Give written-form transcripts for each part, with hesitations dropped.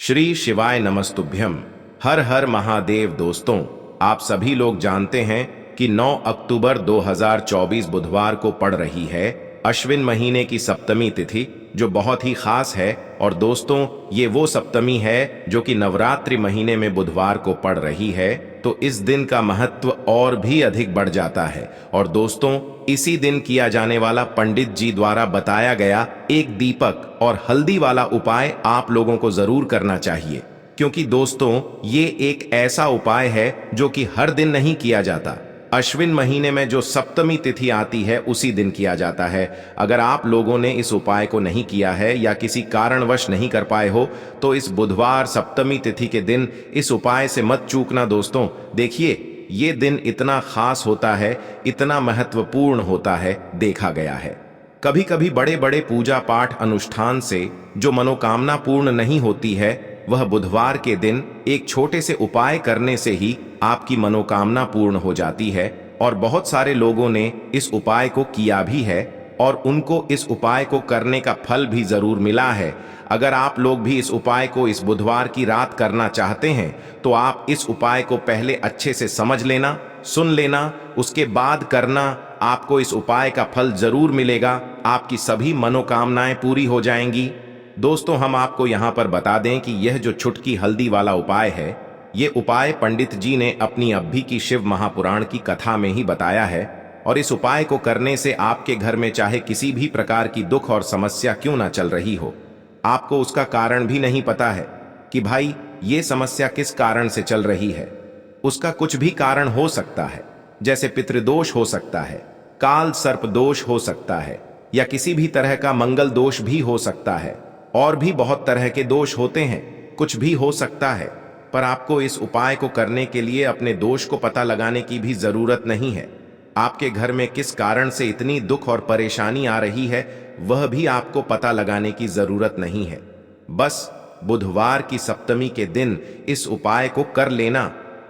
श्री शिवाय नमस्तुभ्यम। हर हर महादेव। दोस्तों, आप सभी लोग जानते हैं कि 9 अक्टूबर 2024 बुधवार को पड़ रही है अश्विन महीने की सप्तमी तिथि, जो बहुत ही खास है। और दोस्तों, ये वो सप्तमी है जो कि नवरात्रि महीने में बुधवार को पड़ रही है, तो इस दिन का महत्व और भी अधिक बढ़ जाता है। और दोस्तों, इसी दिन किया जाने वाला पंडित जी द्वारा बताया गया एक दीपक और हल्दी वाला उपाय आप लोगों को जरूर करना चाहिए, क्योंकि दोस्तों, ये एक ऐसा उपाय है जो कि हर दिन नहीं किया जाता। अश्विन महीने में जो सप्तमी तिथि आती है उसी दिन किया जाता है। अगर आप लोगों ने इस उपाय को नहीं किया है या किसी कारणवश नहीं कर पाए हो, तो इस बुधवार सप्तमी तिथि के दिन इस उपाय से मत चूकना। दोस्तों देखिए, ये दिन इतना खास होता है, इतना महत्वपूर्ण होता है, देखा गया है कभी कभी बड़े बड़े पूजा पाठ अनुष्ठान से जो मनोकामना पूर्ण नहीं होती है, वह बुधवार के दिन एक छोटे से उपाय करने से ही आपकी मनोकामना पूर्ण हो जाती है। और बहुत सारे लोगों ने इस उपाय को किया भी है और उनको इस उपाय को करने का फल भी जरूर मिला है। अगर आप लोग भी इस उपाय को इस बुधवार की रात करना चाहते हैं, तो आप इस उपाय को पहले अच्छे से समझ लेना, सुन लेना, उसके बाद करना। आपको इस उपाय का फल जरूर मिलेगा, आपकी सभी मनोकामनाएं पूरी हो जाएंगी। दोस्तों, हम आपको यहाँ पर बता दें कि यह जो छुटकी हल्दी वाला उपाय है, ये उपाय पंडित जी ने अपनी अभी की शिव महापुराण की कथा में ही बताया है। और इस उपाय को करने से आपके घर में चाहे किसी भी प्रकार की दुख और समस्या क्यों ना चल रही हो, आपको उसका कारण भी नहीं पता है कि भाई ये समस्या किस कारण से चल रही है। उसका कुछ भी कारण हो सकता है, जैसे पितृदोष हो सकता है, काल सर्प दोष हो सकता है, या किसी भी तरह का मंगल दोष भी हो सकता है। और भी बहुत तरह के दोष होते हैं, कुछ भी हो सकता है। पर आपको इस उपाय को करने के लिए अपने दोष को पता लगाने की भी जरूरत नहीं है। आपके घर में किस कारण से इतनी दुख और परेशानी आ रही है, वह भी आपको पता लगाने की जरूरत नहीं है। बस बुधवार की सप्तमी के दिन इस उपाय को कर लेना,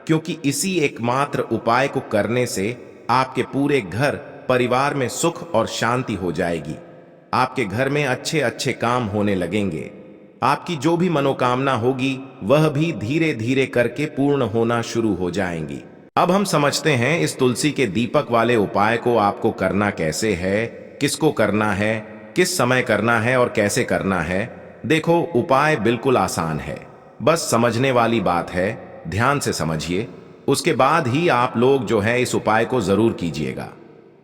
क्योंकि इसी एकमात्र उपाय को करने से आपके पूरे घर परिवार में सुख और शांति हो जाएगी। आपके घर में अच्छे अच्छे काम होने लगेंगे। आपकी जो भी मनोकामना होगी, वह भी धीरे धीरे करके पूर्ण होना शुरू हो जाएंगी। अब हम समझते हैं इस तुलसी के दीपक वाले उपाय को आपको करना कैसे है, किसको करना है, किस समय करना है और कैसे करना है। देखो, उपाय बिल्कुल आसान है, बस समझने वाली बात है। ध्यान से समझिए, उसके बाद ही आप लोग जो है इस उपाय को जरूर कीजिएगा।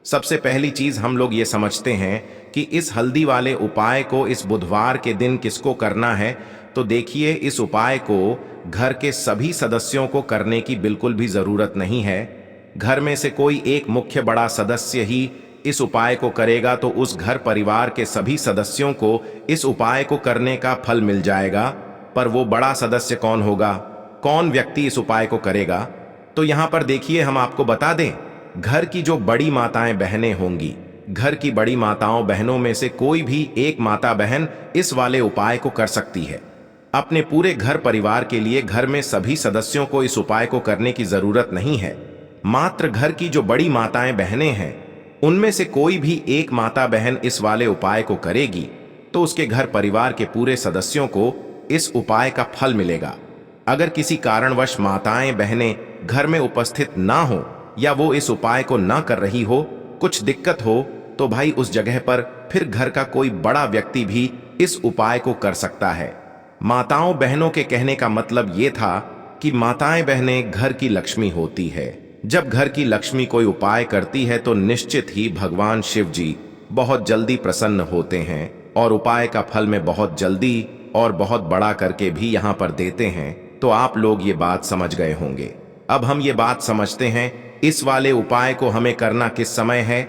सबसे पहली चीज हम लोग ये समझते हैं कि इस हल्दी वाले उपाय को इस बुधवार के दिन किसको करना है। तो देखिए, इस उपाय को घर के सभी सदस्यों को करने की बिल्कुल भी जरूरत नहीं है। घर में से कोई एक मुख्य बड़ा सदस्य ही इस उपाय को करेगा, तो उस घर परिवार के सभी सदस्यों को इस उपाय को करने का फल मिल जाएगा। पर वो बड़ा सदस्य कौन होगा, कौन व्यक्ति इस उपाय को करेगा? तो यहां पर देखिए, हम आपको बता दें, घर की जो बड़ी माताएं बहनें होंगी, घर की बड़ी माताओं बहनों में से कोई भी एक माता बहन इस वाले उपाय को कर सकती है। अपने पूरे घर परिवार के लिए घर में सभी सदस्यों को इस उपाय को करने की जरूरत नहीं है। मात्र घर की जो बड़ी माताएं बहनें हैं, उनमें से कोई भी एक माता बहन इस वाले उपाय को करेगी, तो उसके घर परिवार के पूरे सदस्यों को इस उपाय का फल मिलेगा। अगर किसी कारणवश माताएं बहनें घर में उपस्थित ना हो, या वो इस उपाय को ना कर रही हो, कुछ दिक्कत हो, तो भाई उस जगह पर फिर घर का कोई बड़ा व्यक्ति भी इस उपाय को कर सकता है। माताओं बहनों के कहने का मतलब ये था कि माताएं बहनें घर की लक्ष्मी होती है। जब घर की लक्ष्मी कोई उपाय करती है, तो निश्चित ही भगवान शिव जी बहुत जल्दी प्रसन्न होते हैं और उपाय का फल में बहुत जल्दी और बहुत बड़ा करके भी यहाँ पर देते हैं। तो आप लोग ये बात समझ गए होंगे। अब हम ये बात समझते हैं, इस वाले उपाय को हमें करना किस समय है।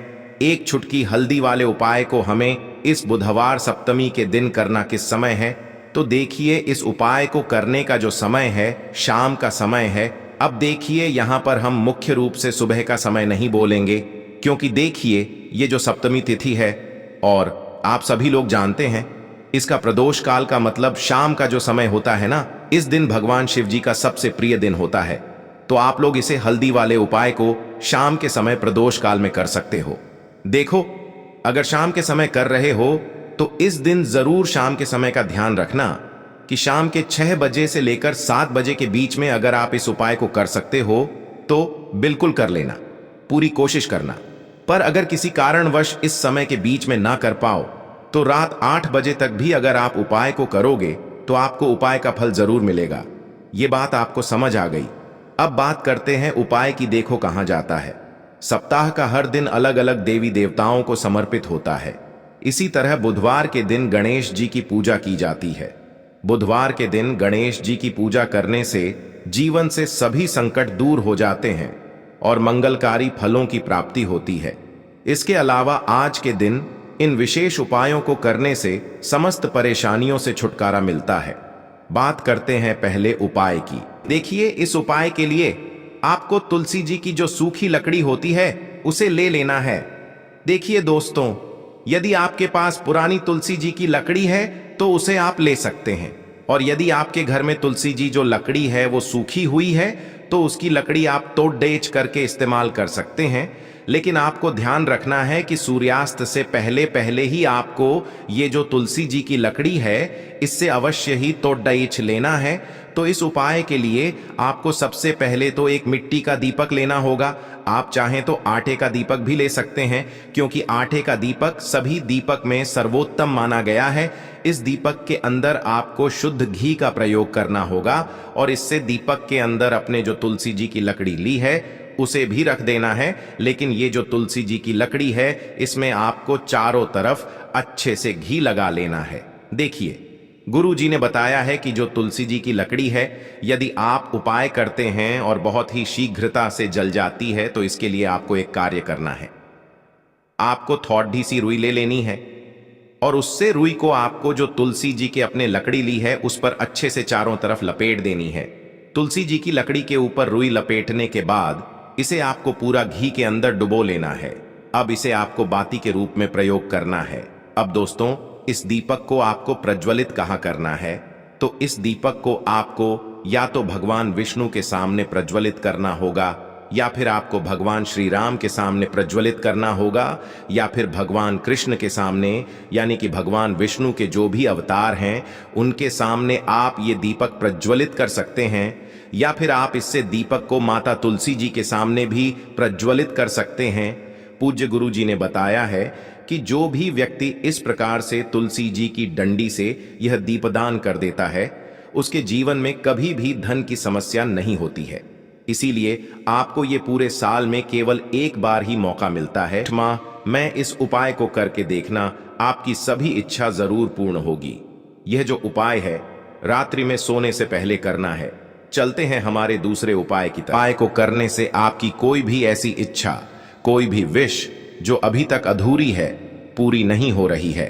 एक छुटकी हल्दी वाले उपाय को हमें इस बुधवार सप्तमी के दिन करना किस समय है। तो देखिए, इस उपाय को करने का जो समय है, शाम का समय है। अब देखिए, यहाँ पर हम मुख्य रूप से सुबह का समय नहीं बोलेंगे, क्योंकि देखिए, ये जो सप्तमी तिथि है, और आप सभी लोग जानते हैं, इसका प्रदोष काल का मतलब शाम का जो समय होता है ना, इस दिन भगवान शिव जी का सबसे प्रिय दिन होता है। तो आप लोग इसे हल्दी वाले उपाय को शाम के समय प्रदोष काल में कर सकते हो। देखो, अगर शाम के समय कर रहे हो, तो इस दिन जरूर शाम के समय का ध्यान रखना, कि शाम के 6 बजे से लेकर 7 बजे के बीच में अगर आप इस उपाय को कर सकते हो तो बिल्कुल कर लेना, पूरी कोशिश करना। पर अगर किसी कारणवश इस समय के बीच में ना कर पाओ तो रात 8 बजे तक भी अगर आप उपाय को करोगे तो आपको उपाय का फल जरूर मिलेगा। ये बात आपको समझ आ गई। अब बात करते हैं उपाय की। देखो कहाँ जाता है। सप्ताह का हर दिन अलग अलग देवी देवताओं को समर्पित होता है। इसी तरह बुधवार के दिन गणेश जी की पूजा की जाती है। बुधवार के दिन गणेश जी की पूजा करने से जीवन से सभी संकट दूर हो जाते हैं और मंगलकारी फलों की प्राप्ति होती है। इसके अलावा आज के दिन इन विशेष उपायों को करने से समस्त परेशानियों से छुटकारा मिलता है। बात करते हैं पहले उपाय की। देखिए, इस उपाय के लिए आपको तुलसी जी की जो सूखी लकड़ी होती है उसे ले लेना है। देखिए दोस्तों, यदि आपके पास पुरानी तुलसी जी की लकड़ी है तो उसे आप ले सकते हैं, और यदि आपके घर में तुलसी जी जो लकड़ी है वो सूखी हुई है तो उसकी लकड़ी आप तोड़ डेच करके इस्तेमाल कर सकते हैं। लेकिन आपको ध्यान रखना है कि सूर्यास्त से पहले पहले ही आपको ये जो तुलसी जी की लकड़ी है इससे अवश्य ही तोड़ डेच लेना है। तो इस उपाय के लिए आपको सबसे पहले तो एक मिट्टी का दीपक लेना होगा। आप चाहें तो आटे का दीपक भी ले सकते हैं, क्योंकि आटे का दीपक सभी दीपक में सर्वोत्तम माना गया है। इस दीपक के अंदर आपको शुद्ध घी का प्रयोग करना होगा और इससे दीपक के अंदर अपने जो तुलसी जी की लकड़ी ली है उसे भी रख देना है। लेकिन ये जो तुलसी जी की लकड़ी है इसमें आपको चारों तरफ अच्छे से घी लगा लेना है। देखिए, गुरु जी ने बताया है कि जो तुलसी जी की लकड़ी है यदि आप उपाय करते हैं और बहुत ही शीघ्रता से जल जाती है तो इसके लिए आपको एक कार्य करना है। आपको थोड़ी सी रुई ले लेनी है और उससे रुई को आपको जो तुलसी जी के अपने लकड़ी ली है उस पर अच्छे से चारों तरफ लपेट देनी है। तुलसी जी की लकड़ी के ऊपर रुई लपेटने के बाद इसे आपको पूरा घी के अंदर डुबो लेना है। अब इसे आपको बाती के रूप में प्रयोग करना है। अब दोस्तों, इस दीपक को आपको प्रज्वलित कहाँ करना है? तो इस दीपक को आपको या तो भगवान विष्णु के सामने प्रज्वलित करना होगा, या फिर आपको भगवान श्री राम के सामने प्रज्वलित करना होगा, या फिर भगवान कृष्ण के सामने, यानी कि भगवान विष्णु के जो भी अवतार हैं उनके सामने आप ये दीपक प्रज्वलित कर सकते हैं। या फिर आप इससे दीपक को माता तुलसी जी के सामने भी प्रज्वलित कर सकते हैं। पूज्य गुरु जी ने बताया है कि जो भी व्यक्ति इस प्रकार से तुलसी जी की डंडी से यह दीपदान कर देता है उसके जीवन में कभी भी धन की समस्या नहीं होती है। इसीलिए आपको ये पूरे साल में केवल एक बार ही मौका मिलता है। माँ, मैं इस उपाय को करके देखना, आपकी सभी इच्छा जरूर पूर्ण होगी। यह जो उपाय है रात्रि में सोने से पहले करना है। चलते हैं हमारे दूसरे उपाय की तरफ। उपाय को करने से आपकी कोई भी ऐसी इच्छा, कोई भी विश जो अभी तक अधूरी है, पूरी नहीं हो रही है।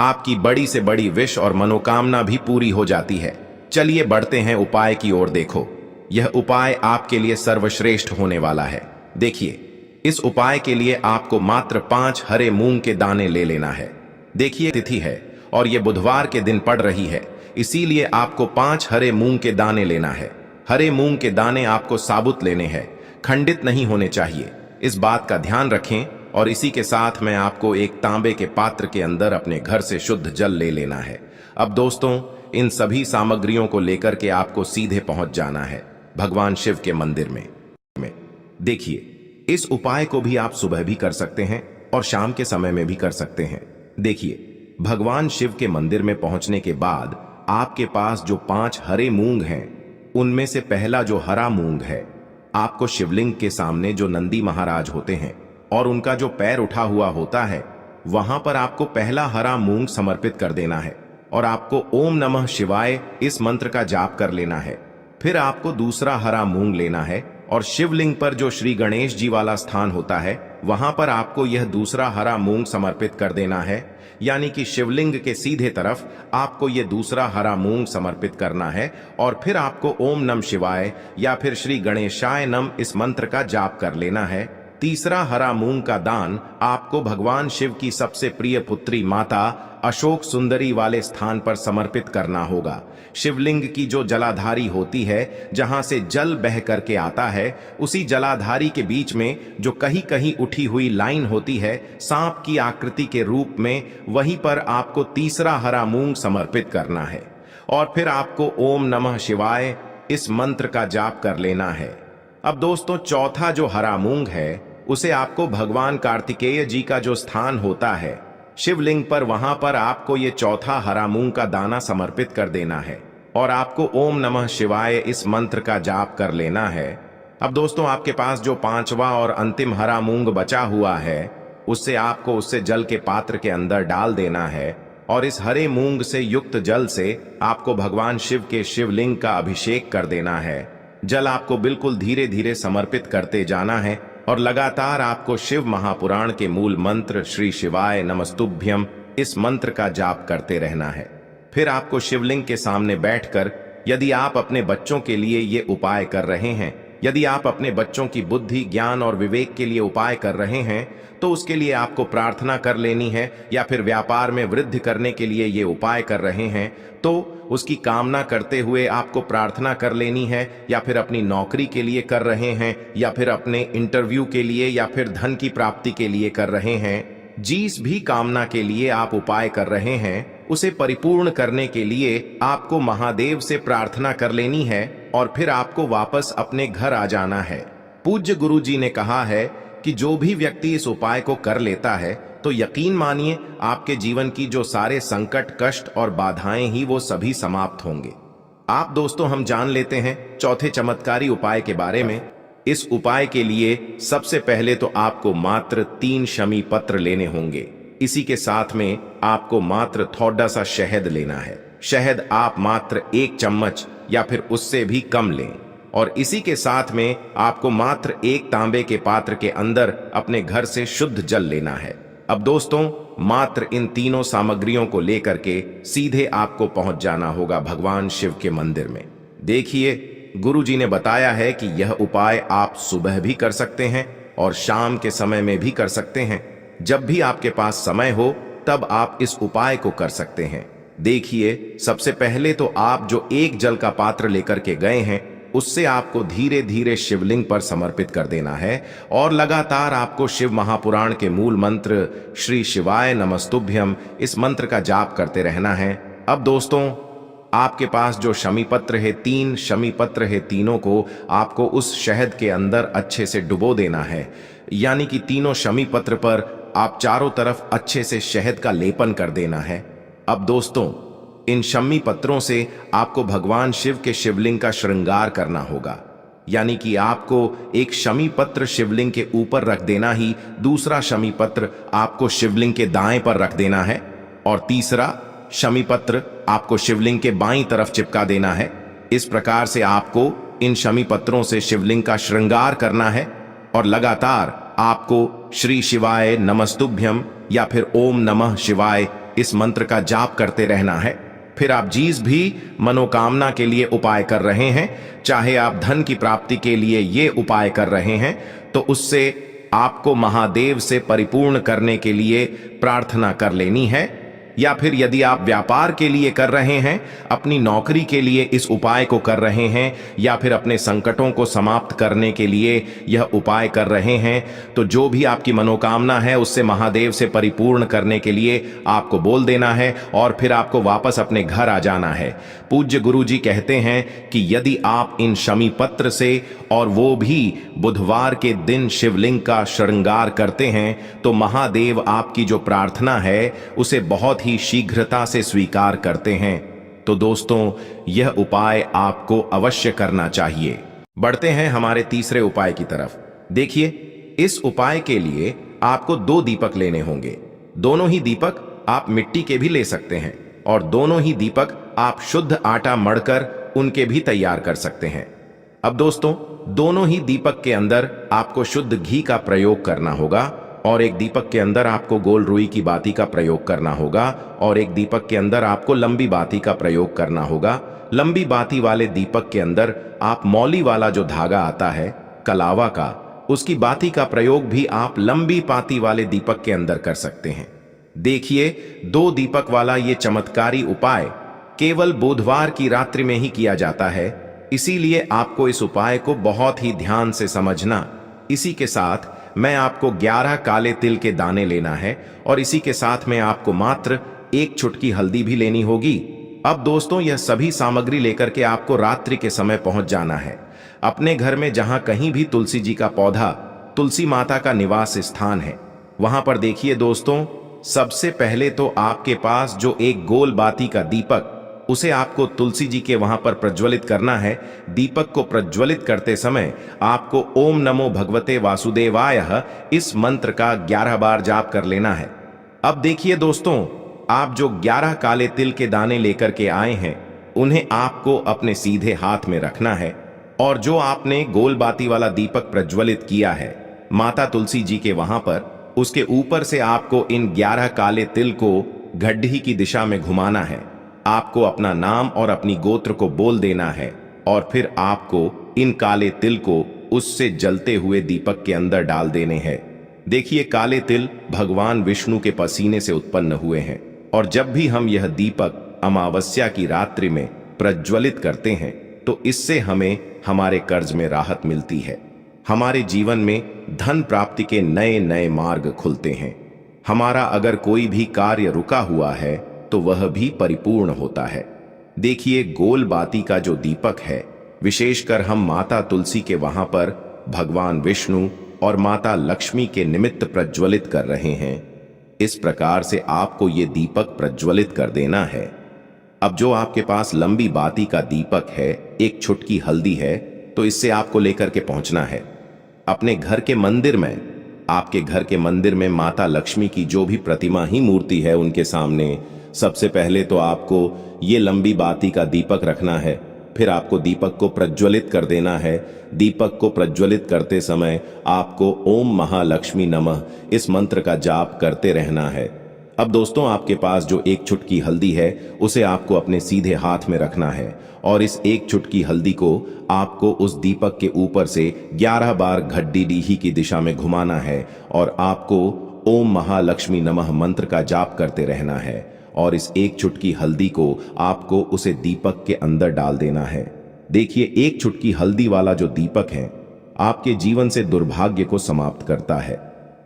आपकी बड़ी से बड़ी विश और मनोकामना भी पूरी हो जाती है। चलिए बढ़ते हैं उपाय की ओर। देखो, यह उपाय आपके लिए सर्वश्रेष्ठ होने वाला है। देखिए, इस उपाय के लिए आपको मात्र 5 हरे मूंग के दाने ले लेना है। देखिए, तिथि है और यह बुधवार के दिन पड़ रही है, इसीलिए आपको 5 हरे मूंग के दाने लेना है। हरे मूंग के दाने आपको साबुत लेने हैं, खंडित नहीं होने चाहिए। इस बात का ध्यान रखें। और इसी के साथ में आपको एक तांबे के पात्र के अंदर अपने घर से शुद्ध जल ले लेना है। अब दोस्तों, इन सभी सामग्रियों को लेकर के आपको सीधे पहुंच जाना है भगवान शिव के मंदिर में। देखिए, इस उपाय को भी आप सुबह भी कर सकते हैं और शाम के समय में भी कर सकते हैं। देखिए, भगवान शिव के मंदिर में पहुंचने के बाद आपके पास जो 5 हरे मूंग हैं उनमें से पहला जो हरा मूंग है, आपको शिवलिंग के सामने जो नंदी महाराज होते हैं और उनका जो पैर उठा हुआ होता है वहां पर आपको पहला हरा मूंग समर्पित कर देना है और आपको ओम नमः शिवाय इस मंत्र का जाप कर लेना है। फिर आपको दूसरा हरा मूंग लेना है और शिवलिंग पर जो श्री गणेश जी वाला स्थान होता है वहां पर आपको यह दूसरा हरा मूंग समर्पित कर देना है। यानी कि शिवलिंग के सीधे तरफ आपको यह दूसरा हरा मूंग समर्पित करना है और फिर आपको ओम नमः शिवाय या फिर श्री गणेशाय नम इस मंत्र का जाप कर लेना है। तीसरा हरा मूंग का दान आपको भगवान शिव की सबसे प्रिय पुत्री माता अशोक सुंदरी वाले स्थान पर समर्पित करना होगा। शिवलिंग की जो जलाधारी होती है, जहां से जल बह करके आता है, उसी जलाधारी के बीच में जो कहीं कहीं उठी हुई लाइन होती है सांप की आकृति के रूप में, वहीं पर आपको तीसरा हरा मूंग समर्पित करना है। और फिर आपको ओम नमः शिवाय इस मंत्र का जाप कर लेना है। अब दोस्तों, चौथा जो हरा मूंग है उसे आपको भगवान कार्तिकेय जी का जो स्थान होता है शिवलिंग पर, वहां पर आपको ये चौथा हरा मूंग का दाना समर्पित कर देना है और आपको ओम नमः शिवाय इस मंत्र का जाप कर लेना है। अब दोस्तों, आपके पास जो पांचवा और अंतिम हरा मूंग बचा हुआ है उससे आपको उससे जल के पात्र के अंदर डाल देना है और इस हरे मूंग से युक्त जल से आपको भगवान शिव के शिवलिंग का अभिषेक कर देना है। जल आपको बिल्कुल धीरे धीरे समर्पित करते जाना है और लगातार आपको शिव महापुराण के मूल मंत्र श्री शिवाय नमस्तुभ्यम इस मंत्र का जाप करते रहना है। फिर आपको शिवलिंग के सामने बैठकर, यदि आप अपने बच्चों के लिए ये उपाय कर रहे हैं, यदि आप अपने बच्चों की बुद्धि, ज्ञान और विवेक के लिए उपाय कर रहे हैं, तो उसके लिए आपको प्रार्थना कर लेनी है, या फिर व्यापार में वृद्धि करने के लिए ये उपाय कर रहे हैं तो उसकी कामना करते हुए आपको प्रार्थना कर लेनी है, या फिर अपनी नौकरी के लिए कर रहे हैं, या फिर अपने इंटरव्यू के लिए, या फिर धन की प्राप्ति के लिए कर रहे हैं। जिस भी कामना के लिए आप उपाय कर रहे हैं उसे परिपूर्ण करने के लिए आपको महादेव से प्रार्थना कर लेनी है और फिर आपको वापस अपने घर आ जाना है। पूज्य गुरु जी ने कहा है कि जो भी व्यक्ति इस उपाय को कर लेता है तो यकीन मानिए आपके जीवन की जो सारे संकट, कष्ट और बाधाएं ही वो सभी समाप्त होंगे। आप दोस्तों, हम जान लेते हैं चौथे चमत्कारी उपाय के बारे में। इस उपाय के लिए सबसे पहले तो आपको मात्र 3 शमी पत्र लेने होंगे। इसी के साथ में आपको मात्र थोड़ा सा शहद लेना है। शहद आप मात्र 1 चम्मच या फिर उससे भी कम लें और इसी के साथ में आपको मात्र 1 तांबे के पात्र के अंदर अपने घर से शुद्ध जल लेना है। अब दोस्तों, मात्र इन तीनों सामग्रियों को लेकर के सीधे आपको पहुंच जाना होगा भगवान शिव के मंदिर में। देखिए, गुरु जी ने बताया है कि यह उपाय आप सुबह भी कर सकते हैं और शाम के समय में भी कर सकते हैं। जब भी आपके पास समय हो तब आप इस उपाय को कर सकते हैं। देखिए, सबसे पहले तो आप जो 1 जल का पात्र लेकर के गए हैं उससे आपको धीरे धीरे शिवलिंग पर समर्पित कर देना है और लगातार आपको शिव महापुराण के मूल मंत्र श्री शिवाय नमस्तुभ्यम इस मंत्र का जाप करते रहना है। अब दोस्तों, आपके पास जो शमी पत्र है, 3 शमी पत्र है, तीनों को आपको उस शहद के अंदर अच्छे से डुबो देना है। यानी कि तीनों शमी पत्र पर आप चारों तरफ अच्छे से शहद का लेपन कर देना है। अब दोस्तों, इन शमी पत्रों से आपको भगवान शिव के शिवलिंग का श्रृंगार करना होगा। यानी कि आपको एक शमी पत्र शिवलिंग के ऊपर रख देना ही, दूसरा शमी पत्र आपको शिवलिंग के दाएं पर रख देना है और तीसरा शमी पत्र आपको शिवलिंग के बाईं तरफ चिपका देना है। इस प्रकार से आपको इन शमी पत्रों से शिवलिंग का श्रृंगार करना है और लगातार आपको श्री शिवाय नमस्तुभ्यम या फिर ओम नमः शिवाय इस मंत्र का जाप करते रहना है। फिर आप जिस भी मनोकामना के लिए उपाय कर रहे हैं, चाहे आप धन की प्राप्ति के लिए ये उपाय कर रहे हैं, तो उससे आपको महादेव से परिपूर्ण करने के लिए प्रार्थना कर लेनी है। या फिर यदि आप व्यापार के लिए कर रहे हैं, अपनी नौकरी के लिए इस उपाय को कर रहे हैं, या फिर अपने संकटों को समाप्त करने के लिए यह उपाय कर रहे हैं, तो जो भी आपकी मनोकामना है उससे महादेव से परिपूर्ण करने के लिए आपको बोल देना है और फिर आपको वापस अपने घर आ जाना है। पूज्य गुरु जी कहते हैं कि यदि आप इन शमी पत्र से और वो भी बुधवार के दिन शिवलिंग का श्रृंगार करते हैं तो महादेव आपकी जो प्रार्थना है उसे बहुत ही शीघ्रता से स्वीकार करते हैं। तो दोस्तों, यह उपाय आपको अवश्य करना चाहिए। बढ़ते हैं हमारे तीसरे उपाय की तरफ। देखिए, इस उपाय के लिए आपको 2 दीपक लेने होंगे। दोनों ही दीपक आप मिट्टी के भी ले सकते हैं और दोनों ही दीपक आप शुद्ध आटा मढ़कर उनके भी तैयार कर सकते हैं। अब दोस्तों, दोनों ही दीपक के अंदर आपको शुद्ध घी का प्रयोग करना होगा और एक दीपक के अंदर आपको गोल रुई की बाती का प्रयोग करना होगा और एक दीपक के अंदर आपको लंबी बाती का प्रयोग करना होगा। लंबी बाती वाले दीपक के अंदर आप मौली वाला जो धागा आता है कलावा का, उसकी बाती का प्रयोग भी आप लंबी बाती वाले दीपक के अंदर कर सकते हैं। देखिए, 2 दीपक वाला ये चमत्कारी उपाय केवल बुधवार की रात्रि में ही किया जाता है, इसीलिए आपको इस उपाय को बहुत ही ध्यान से समझना। इसी के साथ मैं आपको 11 काले तिल के दाने लेना है और इसी के साथ में आपको मात्र 1 चुटकी हल्दी भी लेनी होगी। अब दोस्तों यह सभी सामग्री लेकर के आपको रात्रि के समय पहुंच जाना है अपने घर में, जहां कहीं भी तुलसी जी का पौधा, तुलसी माता का निवास स्थान है, वहां पर देखिए दोस्तों, सबसे पहले तो आपके पास जो एक गोल बाती का दीपक, उसे आपको तुलसी जी के वहां पर प्रज्वलित करना है। दीपक को प्रज्वलित करते समय आपको ओम नमो भगवते वासुदेवाय इस मंत्र का 11 बार जाप कर लेना है। अब देखिए दोस्तों, आप जो 11 काले तिल के दाने लेकर के आए हैं, उन्हें आपको अपने सीधे हाथ में रखना है और जो आपने गोल बाती वाला दीपक प्रज्वलित किया है माता तुलसी जी के वहां पर, उसके ऊपर से आपको इन 11 काले तिल को गड्ढी की दिशा में घुमाना है। आपको अपना नाम और अपनी गोत्र को बोल देना है और फिर आपको इन काले तिल को उससे जलते हुए दीपक के अंदर डाल देने हैं। देखिए, काले तिल भगवान विष्णु के पसीने से उत्पन्न हुए हैं और जब भी हम यह दीपक अमावस्या की रात्रि में प्रज्वलित करते हैं तो इससे हमें हमारे कर्ज में राहत मिलती है, हमारे जीवन में धन प्राप्ति के नए नए मार्ग खुलते हैं, हमारा अगर कोई भी कार्य रुका हुआ है तो वह भी परिपूर्ण होता है। देखिए, गोल बाती का जो दीपक है, विशेषकर हम माता तुलसी के वहां पर भगवान विष्णु और माता लक्ष्मी के निमित्त प्रज्वलित कर रहे हैं। इस प्रकार से आपको ये दीपक प्रज्वलित कर देना है। अब जो आपके पास लंबी बाती का दीपक है, एक छुटकी हल्दी है, तो इससे आपको लेकर के पहुंचना है अपने घर के मंदिर में। आपके घर के मंदिर में माता लक्ष्मी की जो भी प्रतिमा ही मूर्ति है, उनके सामने सबसे पहले तो आपको ये लंबी बाती का दीपक रखना है। फिर आपको दीपक को प्रज्वलित कर देना है। दीपक को प्रज्वलित करते समय आपको ओम महालक्ष्मी नमः इस मंत्र का जाप करते रहना है। अब दोस्तों, आपके पास जो एक चुटकी हल्दी है, उसे आपको अपने सीधे हाथ में रखना है और इस एक चुटकी हल्दी को आपको उस दीपक के ऊपर से 11 बार घड्डी की दिशा में घुमाना है और आपको ओम महालक्ष्मी नमः मंत्र का जाप करते रहना है और इस एक चुटकी हल्दी को आपको उसे दीपक के अंदर डाल देना है। देखिए, एक चुटकी हल्दी वाला जो दीपक है आपके जीवन से दुर्भाग्य को समाप्त करता है,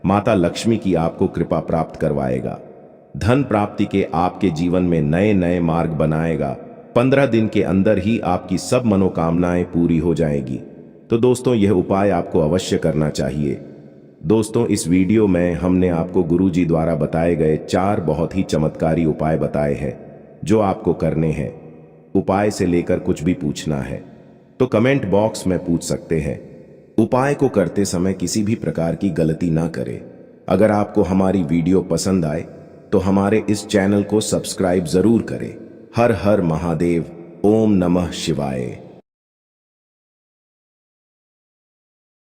माता लक्ष्मी की आपको कृपा प्राप्त करवाएगा, धन प्राप्ति के आपके जीवन में नए नए मार्ग बनाएगा। 15 दिन के अंदर ही आपकी सब मनोकामनाएं पूरी हो जाएगी। तो दोस्तों, यह उपाय आपको अवश्य करना चाहिए। दोस्तों, इस वीडियो में हमने आपको गुरुजी द्वारा बताए गए 4 बहुत ही चमत्कारी उपाय बताए हैं जो आपको करने हैं। उपाय से लेकर कुछ भी पूछना है तो कमेंट बॉक्स में पूछ सकते हैं। उपाय को करते समय किसी भी प्रकार की गलती ना करें। अगर आपको हमारी वीडियो पसंद आए तो हमारे इस चैनल को सब्सक्राइब जरूर करें। हर हर महादेव। ओम नमः शिवाय।